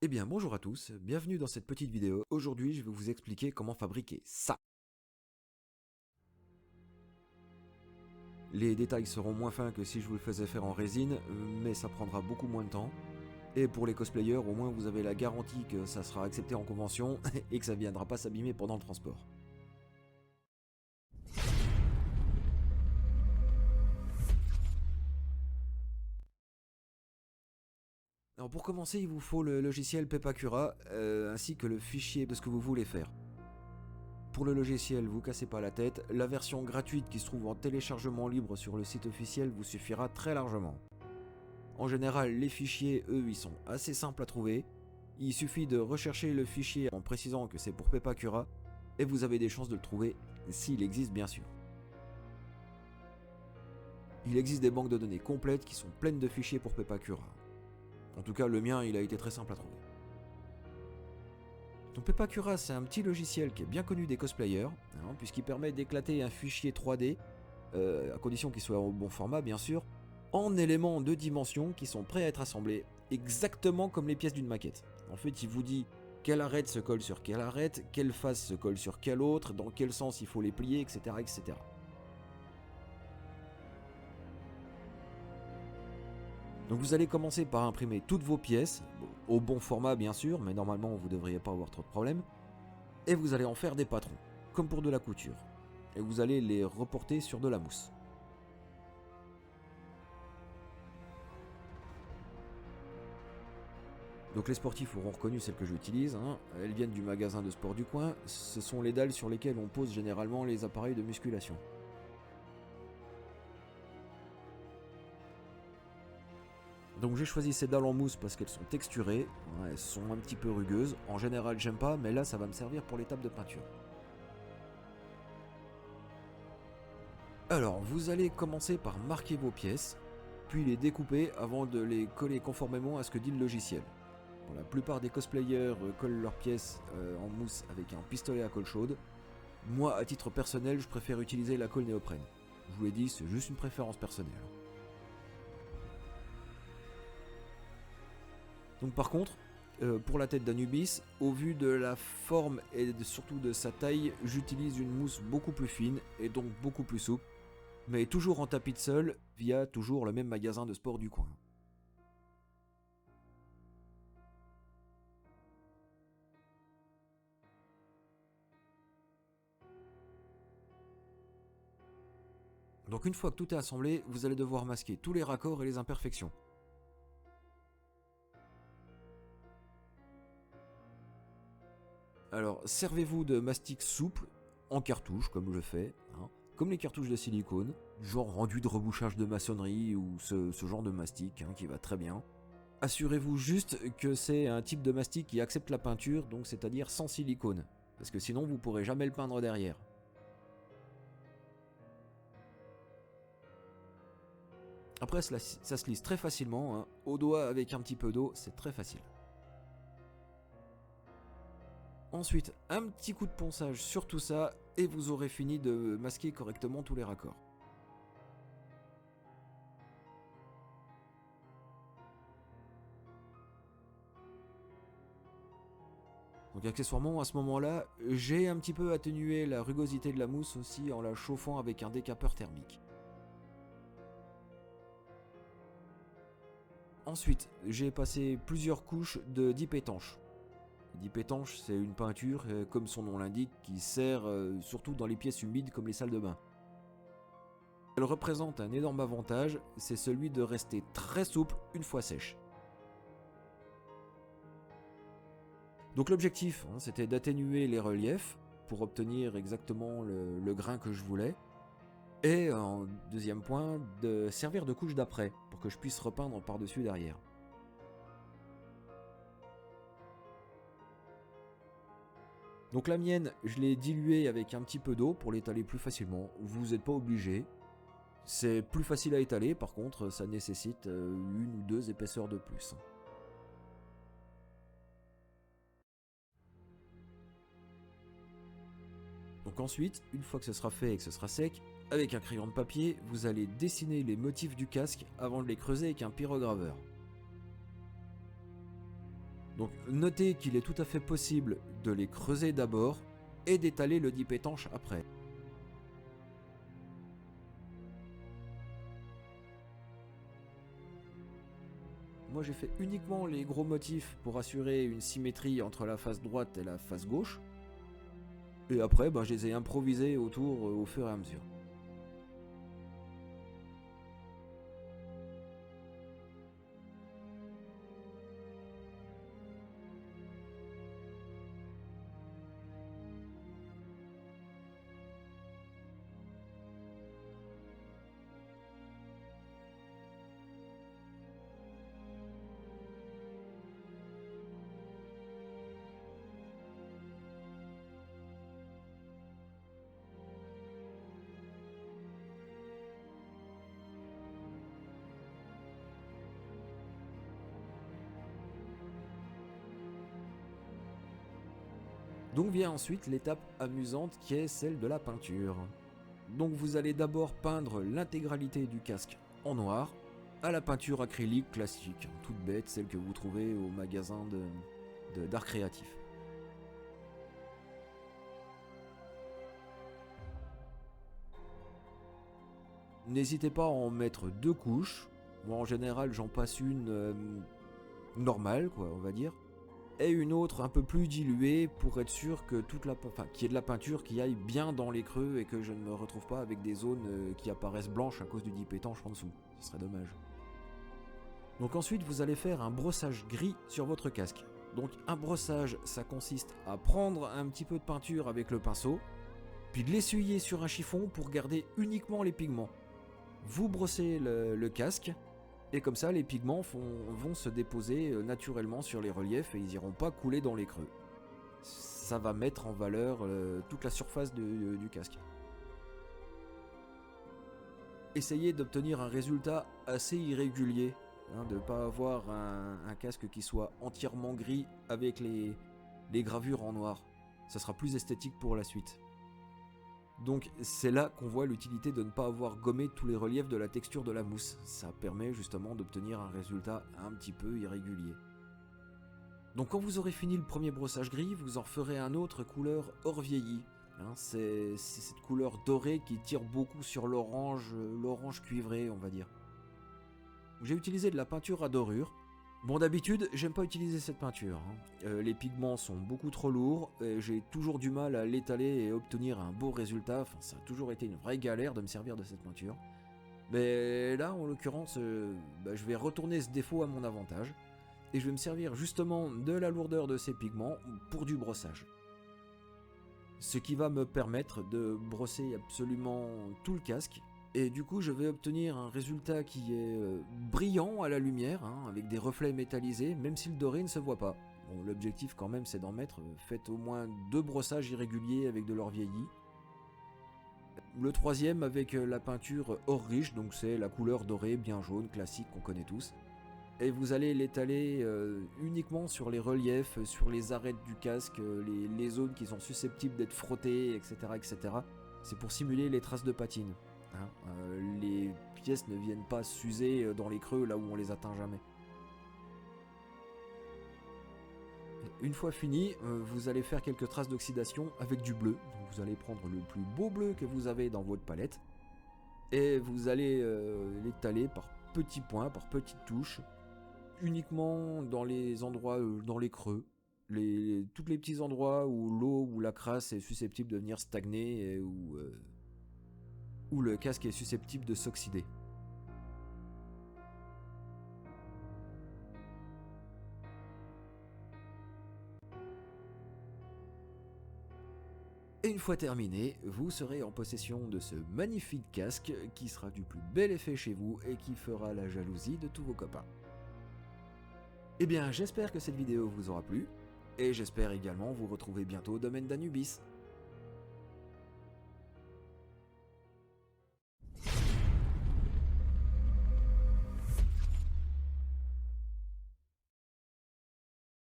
Eh bien bonjour à tous, bienvenue dans cette petite vidéo. Aujourd'hui je vais vous expliquer comment fabriquer ça. Les détails seront moins fins que si je vous le faisais faire en résine, mais ça prendra beaucoup moins de temps. Et pour les cosplayers, au moins vous avez la garantie que ça sera accepté en convention et que ça ne viendra pas s'abîmer pendant le transport. Alors pour commencer, il vous faut le logiciel Pepakura ainsi que le fichier de ce que vous voulez faire. Pour le logiciel, vous cassez pas la tête, la version gratuite qui se trouve en téléchargement libre sur le site officiel vous suffira très largement. En général, les fichiers, eux, ils sont assez simples à trouver. Il suffit de rechercher le fichier en précisant que c'est pour Pepakura et vous avez des chances de le trouver s'il existe bien sûr. Il existe des banques de données complètes qui sont pleines de fichiers pour Pepakura. En tout cas, le mien, il a été très simple à trouver. Donc Pepakura, c'est un petit logiciel qui est bien connu des cosplayers, puisqu'il permet d'éclater un fichier 3D, à condition qu'il soit au bon format bien sûr, en éléments de dimension qui sont prêts à être assemblés, exactement comme les pièces d'une maquette. En fait, il vous dit quelle arête se colle sur quelle arête, quelle face se colle sur quelle autre, dans quel sens il faut les plier, etc. etc. Donc vous allez commencer par imprimer toutes vos pièces, au bon format bien sûr, mais normalement vous ne devriez pas avoir trop de problèmes, et vous allez en faire des patrons, comme pour de la couture, et vous allez les reporter sur de la mousse. Donc les sportifs auront reconnu celles que j'utilise, elles viennent du magasin de sport du coin, ce sont les dalles sur lesquelles on pose généralement les appareils de musculation. Donc j'ai choisi ces dalles en mousse parce qu'elles sont texturées, elles sont un petit peu rugueuses, en général j'aime pas, mais là ça va me servir pour l'étape de peinture. Alors vous allez commencer par marquer vos pièces, puis les découper avant de les coller conformément à ce que dit le logiciel. Bon, la plupart des cosplayers collent leurs pièces en mousse avec un pistolet à colle chaude. Moi, à titre personnel, je préfère utiliser la colle néoprène. Je vous l'ai dit, c'est juste une préférence personnelle. Donc par contre, pour la tête d'Anubis, au vu de la forme et surtout de sa taille, j'utilise une mousse beaucoup plus fine et donc beaucoup plus souple, mais toujours en tapis de sol via toujours le même magasin de sport du coin. Donc une fois que tout est assemblé, vous allez devoir masquer tous les raccords et les imperfections. Alors servez-vous de mastic souple, en cartouche comme je fais, comme les cartouches de silicone, genre enduit de rebouchage de maçonnerie ou ce genre de mastic qui va très bien. Assurez-vous juste que c'est un type de mastic qui accepte la peinture, donc c'est-à-dire sans silicone, parce que sinon vous pourrez jamais le peindre derrière. Après ça se lisse très facilement, au doigt avec un petit peu d'eau, c'est très facile. Ensuite, un petit coup de ponçage sur tout ça et vous aurez fini de masquer correctement tous les raccords. Donc accessoirement, à ce moment-là, j'ai un petit peu atténué la rugosité de la mousse aussi en la chauffant avec un décapeur thermique. Ensuite, j'ai passé plusieurs couches de dip étanche. Dip étanche, c'est une peinture, comme son nom l'indique, qui sert surtout dans les pièces humides comme les salles de bain. Elle représente un énorme avantage, c'est celui de rester très souple une fois sèche. Donc l'objectif, c'était d'atténuer les reliefs pour obtenir exactement le grain que je voulais. Et en deuxième point, de servir de couche d'après pour que je puisse repeindre par-dessus derrière. Donc la mienne, je l'ai diluée avec un petit peu d'eau pour l'étaler plus facilement. Vous n'êtes pas obligé. C'est plus facile à étaler, par contre, ça nécessite une ou deux épaisseurs de plus. Donc ensuite, une fois que ce sera fait et que ce sera sec, avec un crayon de papier, vous allez dessiner les motifs du casque avant de les creuser avec un pyrograveur. Donc notez qu'il est tout à fait possible de les creuser d'abord et d'étaler le dip étanche après. Moi j'ai fait uniquement les gros motifs pour assurer une symétrie entre la face droite et la face gauche. Et après je les ai improvisés autour au fur et à mesure. Donc vient ensuite l'étape amusante qui est celle de la peinture. Donc vous allez d'abord peindre l'intégralité du casque en noir, à la peinture acrylique classique, toute bête, celle que vous trouvez au magasin d'art créatif. N'hésitez pas à en mettre 2 couches, moi en général j'en passe une normale quoi on va dire, et une autre un peu plus diluée pour être sûr que qu'il y ait de la peinture qui aille bien dans les creux et que je ne me retrouve pas avec des zones qui apparaissent blanches à cause du dip étanche en dessous, ce serait dommage. Donc ensuite vous allez faire un brossage gris sur votre casque. Donc un brossage ça consiste à prendre un petit peu de peinture avec le pinceau, puis de l'essuyer sur un chiffon pour garder uniquement les pigments. Vous brossez le casque, et comme ça les pigments vont se déposer naturellement sur les reliefs et ils n'iront pas couler dans les creux. Ça va mettre en valeur toute la surface du casque. Essayez d'obtenir un résultat assez irrégulier, de ne pas avoir un casque qui soit entièrement gris avec les gravures en noir. Ça sera plus esthétique pour la suite. Donc c'est là qu'on voit l'utilité de ne pas avoir gommé tous les reliefs de la texture de la mousse. Ça permet justement d'obtenir un résultat un petit peu irrégulier. Donc quand vous aurez fini le premier brossage gris, vous en referez un autre couleur or vieilli. C'est cette couleur dorée qui tire beaucoup sur l'orange cuivré on va dire. J'ai utilisé de la peinture à dorure. Bon d'habitude j'aime pas utiliser cette peinture, les pigments sont beaucoup trop lourds, et j'ai toujours du mal à l'étaler et obtenir un beau résultat, ça a toujours été une vraie galère de me servir de cette peinture. Mais là en l'occurrence je vais retourner ce défaut à mon avantage, et je vais me servir justement de la lourdeur de ces pigments pour du brossage. Ce qui va me permettre de brosser absolument tout le casque. Et du coup je vais obtenir un résultat qui est brillant à la lumière, avec des reflets métallisés, même si le doré ne se voit pas. Bon, l'objectif quand même c'est d'en mettre, faites au moins 2 brossages irréguliers avec de l'or vieilli. Le troisième avec la peinture or riche, donc c'est la couleur dorée bien jaune classique qu'on connaît tous. Et vous allez l'étaler uniquement sur les reliefs, sur les arêtes du casque, les zones qui sont susceptibles d'être frottées, etc. etc. C'est pour simuler les traces de patine. Les pièces ne viennent pas s'user dans les creux là où on les atteint jamais. Une fois fini, vous allez faire quelques traces d'oxydation avec du bleu. Donc vous allez prendre le plus beau bleu que vous avez dans votre palette et vous allez l'étaler par petits points, par petites touches, uniquement dans les endroits, dans les creux. Tous les petits endroits où l'eau ou la crasse est susceptible de venir stagner et où le casque est susceptible de s'oxyder. Et une fois terminé, vous serez en possession de ce magnifique casque qui sera du plus bel effet chez vous et qui fera la jalousie de tous vos copains. Eh bien, j'espère que cette vidéo vous aura plu, et j'espère également vous retrouver bientôt au domaine d'Anubis.